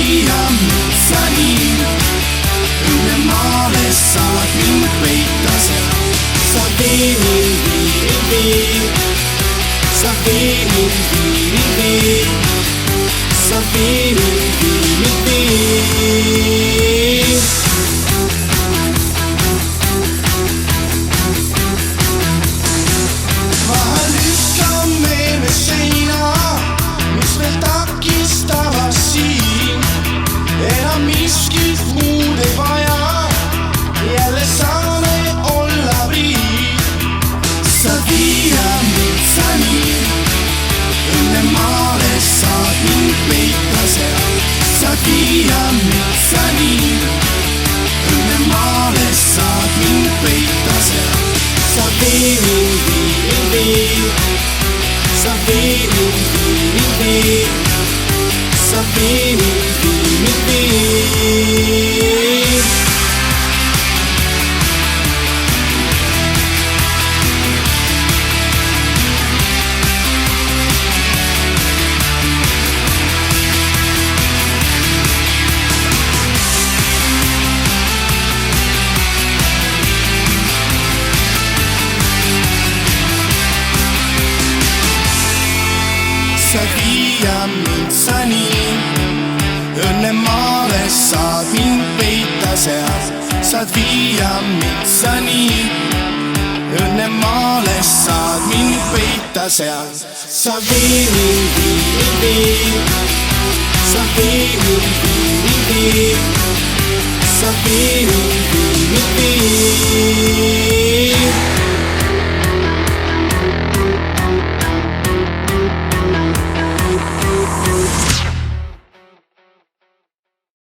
viia metsani, õnnemaale saad mind peita seal. Sa vii mind, vii, sa vii mind, vii, sa vii mind, vii. Vahel lükkame me seina, mis veel takistavad siin. Enam miskit muud ei vaja, jälle saame olla vrii. Sa viia metsani, õnnemaale saad mind peita seal. Sa viia metsani, õnnemaale saad mind peita seal. Sa vii mind, vii, sa vii mind, vii, sa vii mind, vii. Sa viia metsani, õnnemaale saad mind peita seal. Saad viia metsani, õnnemaale saad mind peita seal. Sa vii mind, vii, sa vii mind, vii, sa vii mind, vii.